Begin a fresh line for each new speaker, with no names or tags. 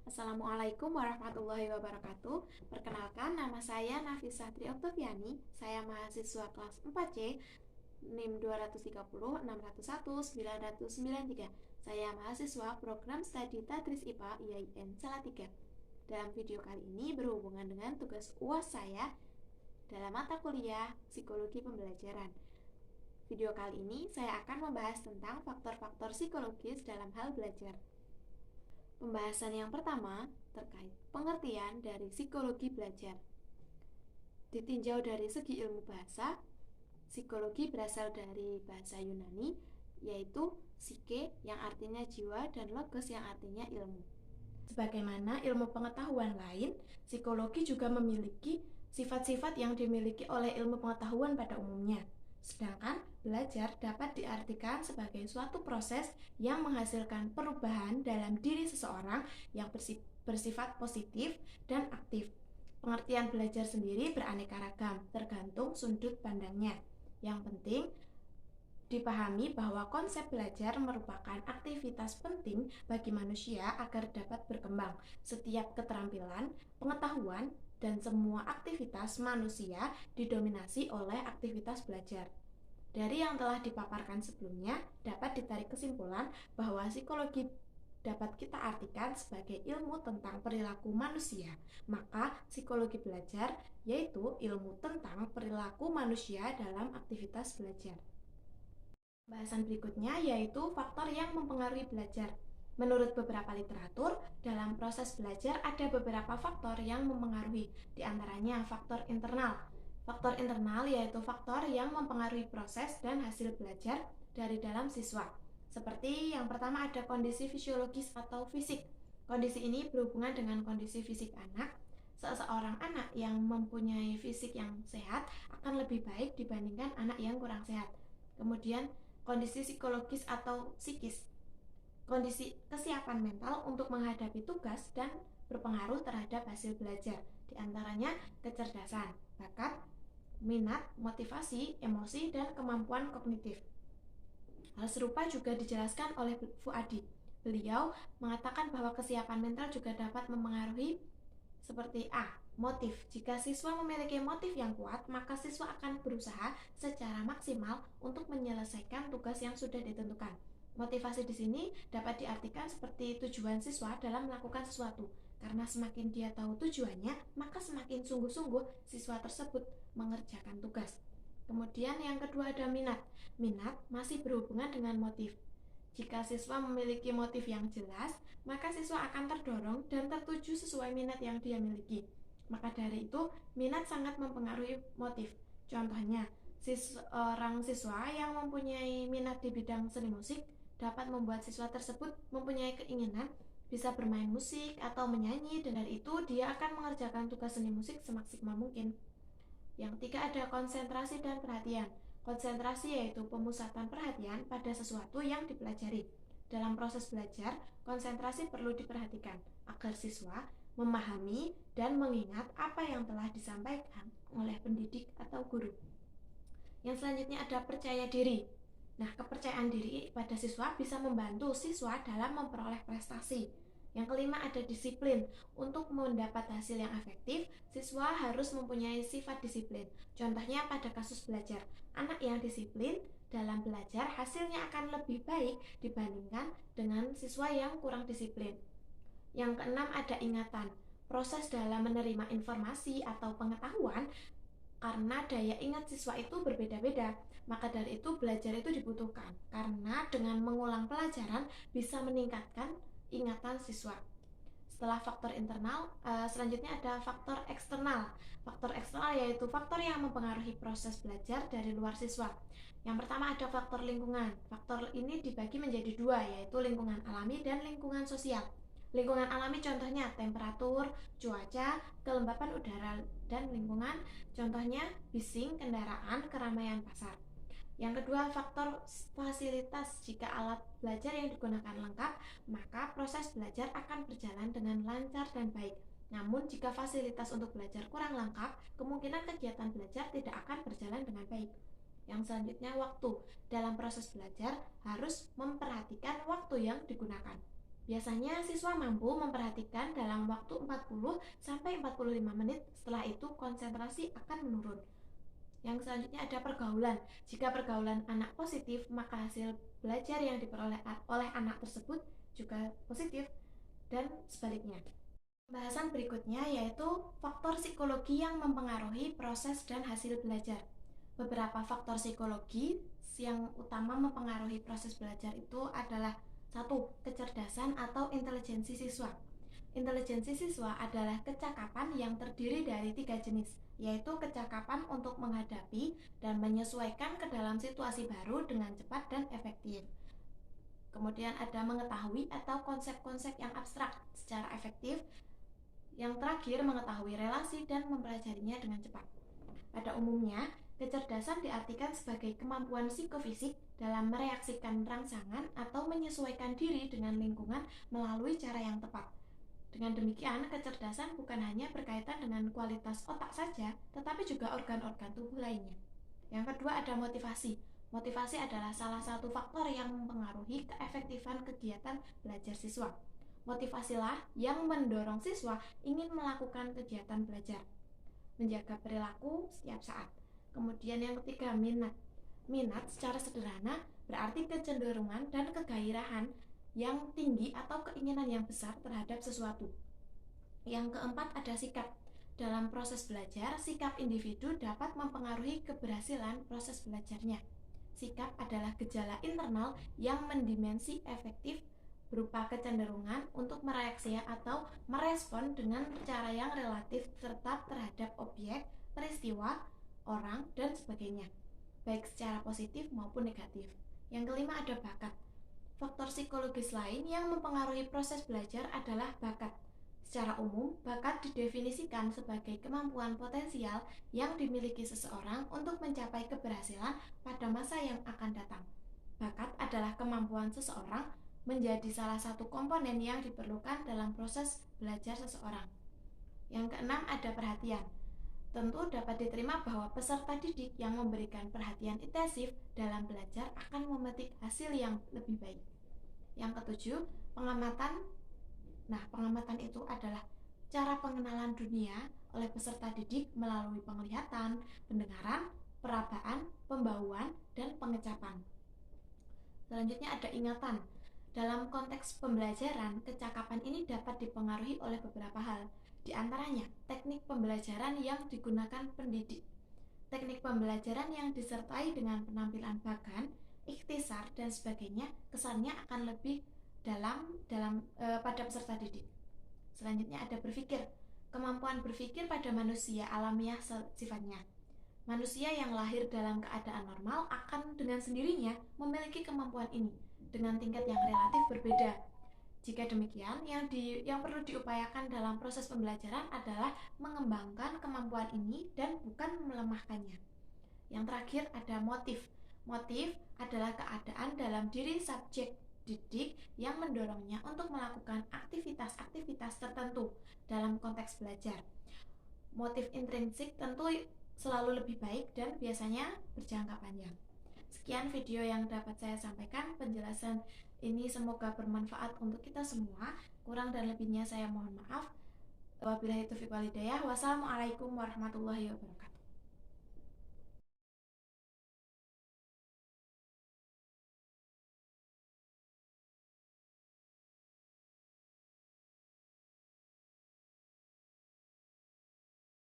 Assalamualaikum warahmatullahi wabarakatuh. Perkenalkan, nama saya Nafisah Tri Oktaviani. Saya mahasiswa kelas 4C, NIM 230631993. Saya mahasiswa program studi Tadris IPA IAIN Salatiga. Dalam video kali ini berhubungan dengan tugas UAS saya dalam mata kuliah Psikologi Pembelajaran. Video kali ini saya akan membahas tentang faktor-faktor psikologis dalam hal belajar. Pembahasan yang pertama terkait pengertian dari psikologi belajar. Ditinjau dari segi ilmu bahasa, psikologi berasal dari bahasa Yunani, yaitu psike yang artinya jiwa dan logos yang artinya ilmu. Sebagaimana ilmu pengetahuan lain, psikologi juga memiliki sifat-sifat yang dimiliki oleh ilmu pengetahuan pada umumnya. Sedangkan belajar dapat diartikan sebagai suatu proses yang menghasilkan perubahan dalam diri seseorang yang bersifat positif dan aktif. Pengertian belajar sendiri beraneka ragam, tergantung sudut pandangnya. Yang penting dipahami bahwa konsep belajar merupakan aktivitas penting bagi manusia agar dapat berkembang. Setiap keterampilan, pengetahuan, dan semua aktivitas manusia didominasi oleh aktivitas belajar. Dari yang telah dipaparkan sebelumnya, dapat ditarik kesimpulan bahwa psikologi dapat kita artikan sebagai ilmu tentang perilaku manusia. Maka psikologi belajar yaitu ilmu tentang perilaku manusia dalam aktivitas belajar. Bahasan berikutnya yaitu faktor yang mempengaruhi belajar. Menurut beberapa literatur, dalam proses belajar ada beberapa faktor yang mempengaruhi, di antaranya faktor internal. Faktor internal yaitu faktor yang mempengaruhi proses dan hasil belajar dari dalam siswa. Seperti yang pertama ada kondisi fisiologis atau fisik. Kondisi ini berhubungan dengan kondisi fisik anak. Seseorang anak yang mempunyai fisik yang sehat akan lebih baik dibandingkan anak yang kurang sehat. Kemudian kondisi psikologis atau psikis. Kondisi kesiapan mental untuk menghadapi tugas dan berpengaruh terhadap hasil belajar, di antaranya kecerdasan, bakat, minat, motivasi, emosi, dan kemampuan kognitif. Hal serupa juga dijelaskan oleh Fuadi. Beliau mengatakan bahwa kesiapan mental juga dapat mempengaruhi seperti A. Motif. Jika siswa memiliki motif yang kuat, maka siswa akan berusaha secara maksimal untuk menyelesaikan tugas yang sudah ditentukan. Motivasi di sini dapat diartikan seperti tujuan siswa dalam melakukan sesuatu. Karena semakin dia tahu tujuannya, maka semakin sungguh-sungguh siswa tersebut mengerjakan tugas. Kemudian yang kedua ada minat. Minat masih berhubungan dengan motif. Jika siswa memiliki motif yang jelas, maka siswa akan terdorong dan tertuju sesuai minat yang dia miliki. Maka dari itu, minat sangat mempengaruhi motif. Contohnya, seorang siswa yang mempunyai minat di bidang seni musik dapat membuat siswa tersebut mempunyai keinginan bisa bermain musik atau menyanyi, dan dari itu dia akan mengerjakan tugas seni musik semaksimal mungkin. Yang ketiga ada konsentrasi dan perhatian. Konsentrasi yaitu pemusatan perhatian pada sesuatu yang dipelajari. Dalam proses belajar, konsentrasi perlu diperhatikan agar siswa memahami dan mengingat apa yang telah disampaikan oleh pendidik atau guru. Yang selanjutnya ada percaya diri. Nah, kepercayaan diri pada siswa bisa membantu siswa dalam memperoleh prestasi. Yang kelima ada disiplin. Untuk mendapat hasil yang efektif, siswa harus mempunyai sifat disiplin. Contohnya pada kasus belajar, anak yang disiplin dalam belajar hasilnya akan lebih baik dibandingkan dengan siswa yang kurang disiplin. Yang keenam ada ingatan. Proses dalam menerima informasi atau pengetahuan, karena daya ingat siswa itu berbeda-beda, maka dari itu belajar itu dibutuhkan, karena dengan mengulang pelajaran bisa meningkatkan ingatan siswa. Setelah faktor internal, selanjutnya ada faktor eksternal. Faktor eksternal yaitu faktor yang mempengaruhi proses belajar dari luar siswa. Yang pertama ada faktor lingkungan. Faktor ini dibagi menjadi dua, yaitu lingkungan alami dan lingkungan sosial. Lingkungan alami contohnya temperatur, cuaca, kelembapan udara, dan lingkungan contohnya bising kendaraan, keramaian pasar. Yang kedua, faktor fasilitas. Jika alat belajar yang digunakan lengkap, maka proses belajar akan berjalan dengan lancar dan baik. Namun, jika fasilitas untuk belajar kurang lengkap, kemungkinan kegiatan belajar tidak akan berjalan dengan baik. Yang selanjutnya, waktu. Dalam proses belajar harus memperhatikan waktu yang digunakan. Biasanya siswa mampu memperhatikan dalam waktu 40-45 menit, setelah itu konsentrasi akan menurun. Yang selanjutnya ada pergaulan. Jika pergaulan anak positif, maka hasil belajar yang diperoleh oleh anak tersebut juga positif, dan sebaliknya. Pembahasan berikutnya yaitu faktor psikologi yang mempengaruhi proses dan hasil belajar. Beberapa faktor psikologi yang utama mempengaruhi proses belajar itu adalah: 1. Kecerdasan atau intelijensi siswa. Intelijensi siswa adalah kecakapan yang terdiri dari 3 jenis, yaitu kecakapan untuk menghadapi dan menyesuaikan ke dalam situasi baru dengan cepat dan efektif. Kemudian ada mengetahui atau konsep-konsep yang abstrak secara efektif. Yang terakhir, mengetahui relasi dan mempelajarinya dengan cepat. Pada umumnya, kecerdasan diartikan sebagai kemampuan psikofisik dalam mereaksikan rangsangan atau menyesuaikan diri dengan lingkungan melalui cara yang tepat. Dengan demikian, kecerdasan bukan hanya berkaitan dengan kualitas otak saja, tetapi juga organ-organ tubuh lainnya. Yang kedua ada motivasi. Motivasi adalah salah satu faktor yang mempengaruhi keefektifan kegiatan belajar siswa. Motivasilah yang mendorong siswa ingin melakukan kegiatan belajar, menjaga perilaku setiap saat. Kemudian yang ketiga, minat. Minat secara sederhana berarti kecenderungan dan kegairahan yang tinggi atau keinginan yang besar terhadap sesuatu. Yang keempat ada sikap. Dalam proses belajar, sikap individu dapat mempengaruhi keberhasilan proses belajarnya. Sikap adalah gejala internal yang mendimensi efektif berupa kecenderungan untuk mereaksi atau merespon dengan cara yang relatif tetap terhadap objek, peristiwa, orang, dan sebagainya, baik secara positif maupun negatif. Yang kelima ada bakat. Faktor psikologis lain yang mempengaruhi proses belajar adalah bakat. Secara umum, bakat didefinisikan sebagai kemampuan potensial yang dimiliki seseorang untuk mencapai keberhasilan pada masa yang akan datang. Bakat adalah kemampuan seseorang menjadi salah satu komponen yang diperlukan dalam proses belajar seseorang. Yang keenam ada perhatian. Tentu dapat diterima bahwa peserta didik yang memberikan perhatian intensif dalam belajar akan memetik hasil yang lebih baik. Yang ketujuh, pengamatan. Pengamatan itu adalah cara pengenalan dunia oleh peserta didik melalui penglihatan, pendengaran, perabaan, pembauan, dan pengecapan. Selanjutnya ada ingatan. Dalam konteks pembelajaran, kecakapan ini dapat dipengaruhi oleh beberapa hal, di antaranya teknik pembelajaran yang digunakan pendidik. Teknik pembelajaran yang disertai dengan penampilan bagan, ikhtisar, dan sebagainya, kesannya akan lebih dalam pada peserta didik. Selanjutnya ada berpikir. Kemampuan berpikir pada manusia alamiah sifatnya. Manusia yang lahir dalam keadaan normal akan dengan sendirinya memiliki kemampuan ini dengan tingkat yang relatif berbeda. Jika demikian, yang perlu diupayakan dalam proses pembelajaran adalah mengembangkan kemampuan ini dan bukan melemahkannya. Yang terakhir ada motif. Motif adalah keadaan dalam diri subjek didik yang mendorongnya untuk melakukan aktivitas-aktivitas tertentu dalam konteks belajar. Motif intrinsik tentu selalu lebih baik dan biasanya berjangka panjang. Sekian video yang dapat saya sampaikan. Penjelasan ini semoga bermanfaat untuk kita semua. Kurang dan lebihnya saya mohon maaf. Wabillahi taufiq wal hidayah. Wassalamualaikum warahmatullahi wabarakatuh.